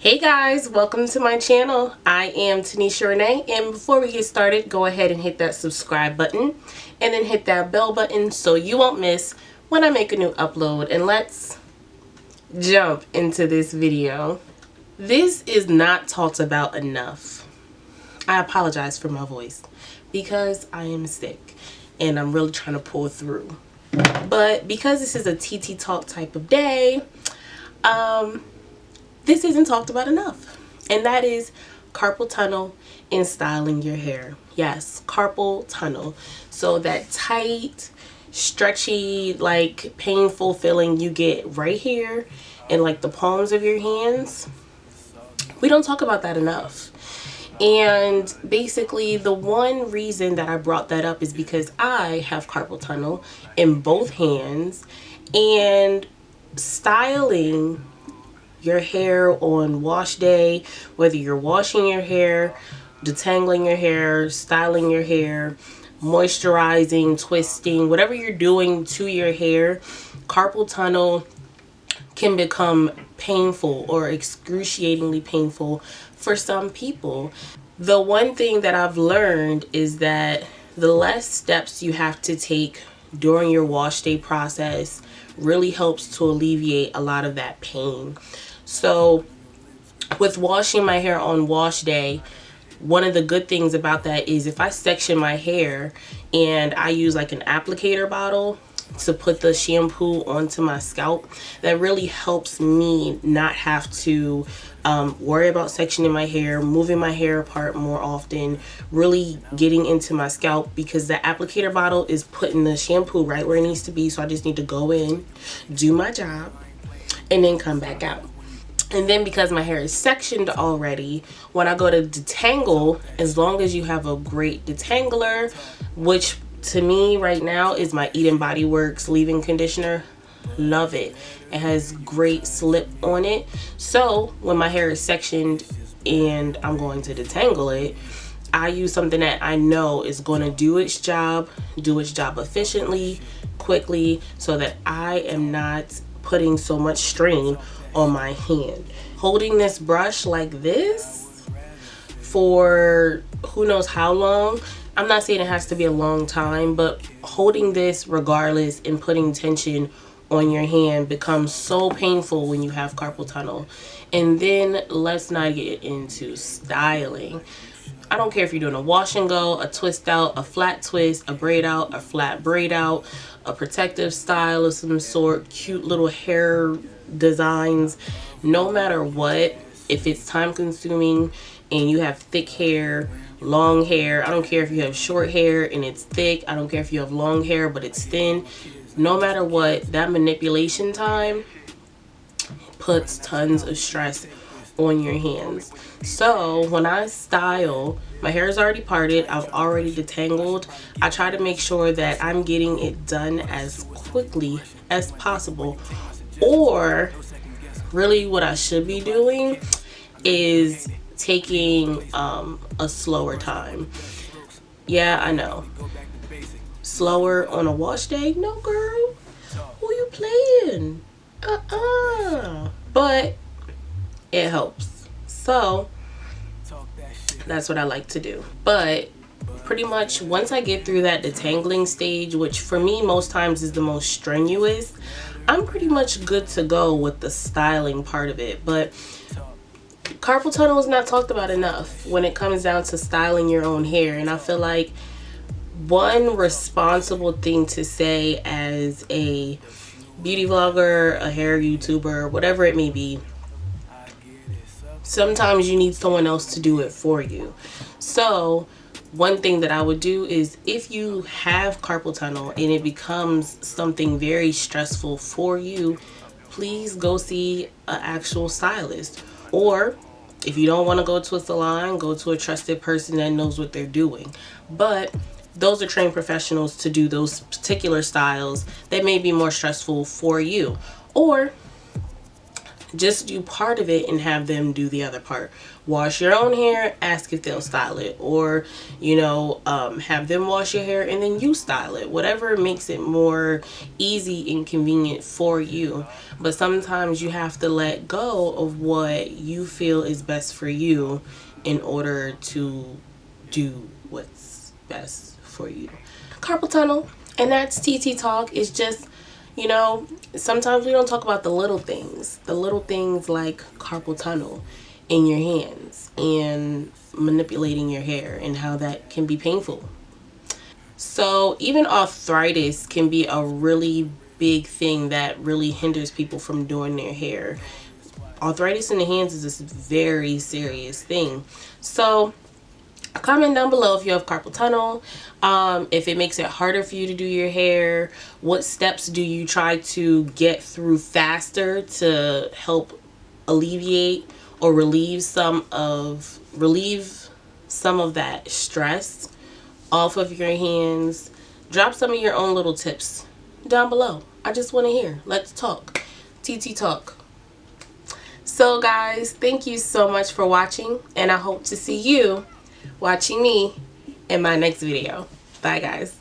Hey guys, welcome to my channel. I am Taneshiaranaye, and before we get started, go ahead and hit that subscribe button and then hit that bell button so you won't miss when I make a new upload. And let's jump into this video. This is not talked about enough. I apologize for my voice because I am sick and I'm really trying to pull through. But because this is a TT Talk type of day, this isn't talked about enough, and that is carpal tunnel and styling your hair. Yes, carpal tunnel. So that tight, stretchy, like painful feeling you get right here in like the palms of your hands. We don't talk about that enough. And basically the one reason that I brought that up is because I have carpal tunnel in both hands, and styling your hair on wash day, whether you're washing your hair, detangling your hair, styling your hair, moisturizing, twisting, whatever you're doing to your hair, carpal tunnel can become painful or excruciatingly painful for some people. The one thing that I've learned is that the less steps you have to take during your wash day process really helps to alleviate a lot of that pain. So with washing my hair on wash day, one of the good things about that is if I section my hair and I use like an applicator bottle to put the shampoo onto my scalp, that really helps me not have to worry about sectioning my hair, moving my hair apart more often, really getting into my scalp, because the applicator bottle is putting the shampoo right where it needs to be. So I just need to go in, do my job, and then come back out. And then because my hair is sectioned already, when I go to detangle, as long as you have a great detangler, which to me right now is my Eden Body Works leave-in conditioner, love it. It has great slip on it. So when my hair is sectioned and I'm going to detangle it, I use something that I know is going to do its job efficiently, quickly, so that I am not putting so much strain on my hand. Holding this brush like this for who knows how long, I'm not saying it has to be a long time, but holding this regardless and putting tension on your hand becomes so painful when you have carpal tunnel. And then let's not get into styling. I don't care if you're doing a wash and go, a twist out, a flat twist, a braid out, a flat braid out, a protective style of some sort, cute little hair designs. No matter what, if it's time consuming and you have thick hair, long hair, I don't care if you have short hair and it's thick, I don't care if you have long hair but it's thin, no matter what, that manipulation time puts tons of stress on your hands. So when I style, my hair is already parted, I've already detangled, I try to make sure that I'm getting it done as quickly as possible. Or really what I should be doing is taking a slower time. Yeah, I know, slower on a wash day? No girl, who you playing? But it helps. So that's what I like to do. But pretty much once I get through that detangling stage, which for me most times is the most strenuous, I'm pretty much good to go with the styling part of it. But carpal tunnel is not talked about enough when it comes down to styling your own hair. And I feel like one responsible thing to say as a beauty vlogger, a hair YouTuber, whatever it may be, sometimes you need someone else to do it for you. So one thing that I would do is, if you have carpal tunnel and it becomes something very stressful for you, please go see an actual stylist. Or if you don't want to go to a salon, go to a trusted person that knows what they're doing. But those are trained professionals to do those particular styles that may be more stressful for you. Or Just do part of it and have them do the other part. Wash your own hair, ask if they'll style it, or have them wash your hair and then you style it. Whatever makes it more easy and convenient for you. But sometimes you have to let go of what you feel is best for you in order to do what's best for you. Carpal tunnel, and that's TT Talk. It's just, sometimes we don't talk about the little things. The little things like carpal tunnel in your hands and manipulating your hair and how that can be painful. So even arthritis can be a really big thing that really hinders people from doing their hair. Arthritis in the hands is a very serious thing. So comment down below if you have carpal tunnel, if it makes it harder for you to do your hair, what steps do you try to get through faster to help alleviate or relieve some of that stress off of your hands. Drop some of your own little tips down below. I just want to hear. Let's talk. TT Talk. So guys, thank you so much for watching, and I hope to see you watching me in my next video. Bye guys.